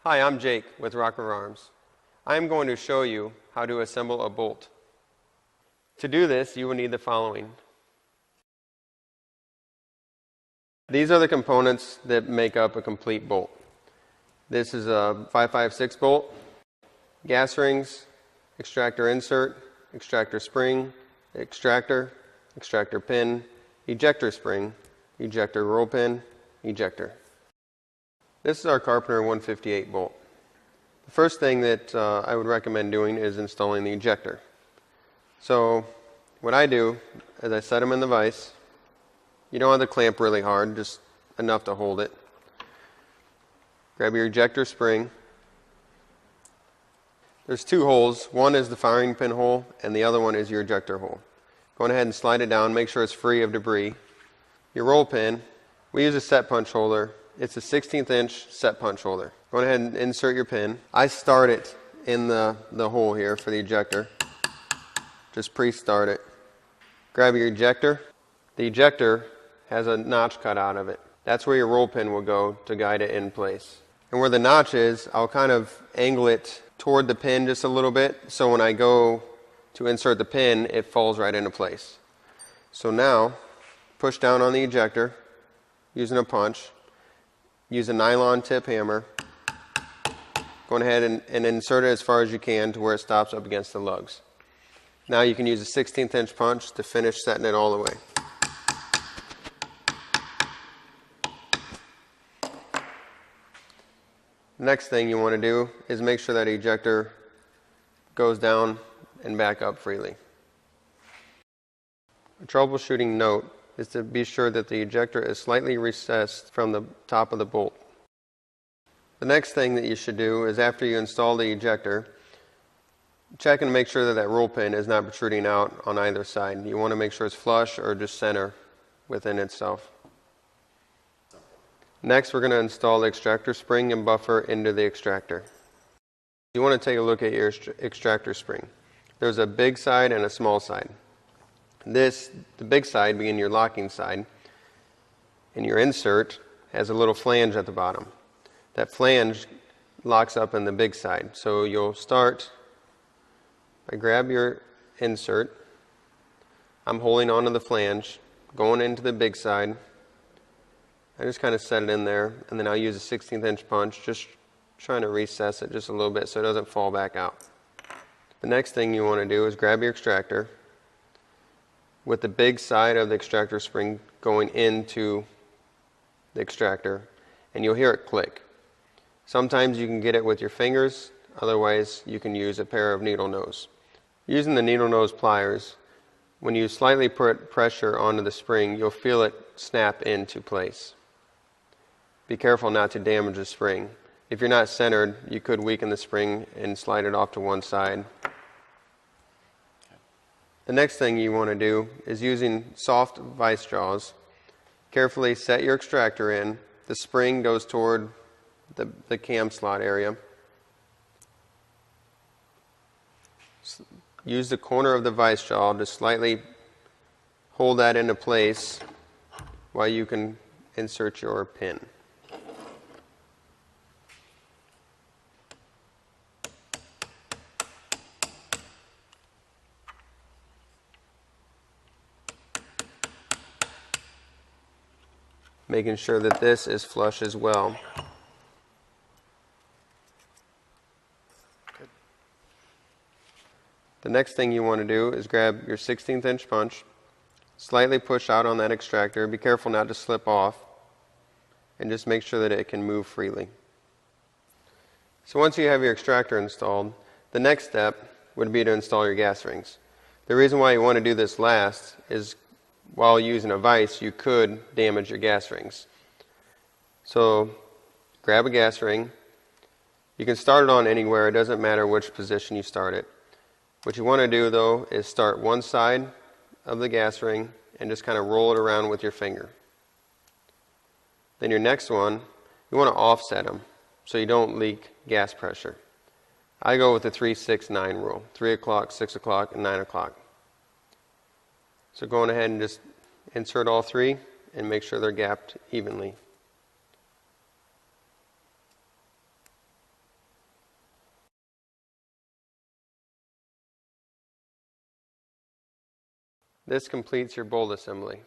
Hi, I'm Jake with RRA Arms. I am going to show you how to assemble a bolt. To do this, you will need the following. These are the components that make up a complete bolt. This is a 556 bolt, gas rings, extractor insert, extractor spring, extractor pin, ejector spring, ejector roll pin, ejector. This is our Carpenter 158 bolt. The first thing that I would recommend doing is installing the ejector. So what I do is I set them in the vise. You don't have to clamp really hard, just enough to hold it. Grab your ejector spring. There's two holes. One is the firing pin hole and the other one is your ejector hole. Go ahead and slide it down, make sure it's free of debris. Your roll pin, we use a set punch holder. It's a 16th inch set punch holder. Go ahead and insert your pin. I start it in the hole here for the ejector. Just pre-start it. Grab your ejector. The ejector has a notch cut out of it. That's where your roll pin will go to guide it in place. And where the notch is, I'll kind of angle it toward the pin just a little bit, so when I go to insert the pin, it falls right into place. So now, push down on the ejector using a punch. Use a nylon tip hammer. Go ahead and insert it as far as you can to where it stops up against the lugs. Now you can use a 16th inch punch to finish setting it all the way. Next thing you want to do is make sure that ejector goes down and back up freely. A troubleshooting note is to be sure that the ejector is slightly recessed from the top of the bolt. The next thing that you should do is, after you install the ejector, check and make sure that that roll pin is not protruding out on either side. You want to make sure it's flush or just center within itself. Next, we're going to install the extractor spring and buffer into the extractor. You want to take a look at your extractor spring. There's a big side and a small side. The big side being your locking side, and your insert has a little flange at the bottom. That flange locks up in the big side. So you'll start by grab your insert. I'm holding onto the flange, going into the big side. I just kind of set it in there, and then I'll use a 16th inch punch, just trying to recess it just a little bit so it doesn't fall back out. The next thing you want to do is grab your extractor with the big side of the extractor spring going into the extractor, and you'll hear it click. Sometimes you can get it with your fingers, otherwise you can use a pair of needle nose. Using the needle nose pliers, when you slightly put pressure onto the spring, you'll feel it snap into place. Be careful not to damage the spring. If you're not centered, you could weaken the spring and slide it off to one side. The next thing you want to do is, using soft vise jaws, carefully set your extractor in. The spring goes toward the cam slot area. Use the corner of the vise jaw to slightly hold that into place while you can insert your pin. Making sure that this is flush as well. Good. The next thing you want to do is grab your 16th inch punch, slightly push out on that extractor. Be careful not to slip off, and just make sure that it can move freely. So once you have your extractor installed, the next step would be to install your gas rings. The reason why you want to do this last is, while using a vise, you could damage your gas rings. So grab a gas ring. You can start it on anywhere. It doesn't matter which position you start it. What you want to do, though, is start one side of the gas ring and just kind of roll it around with your finger. Then your next one, you want to offset them so you don't leak gas pressure. I go with the 3-6-9 rule, 3 o'clock, 6 o'clock, and 9 o'clock. So go on ahead and just insert all three and make sure they're gapped evenly. This completes your bolt assembly.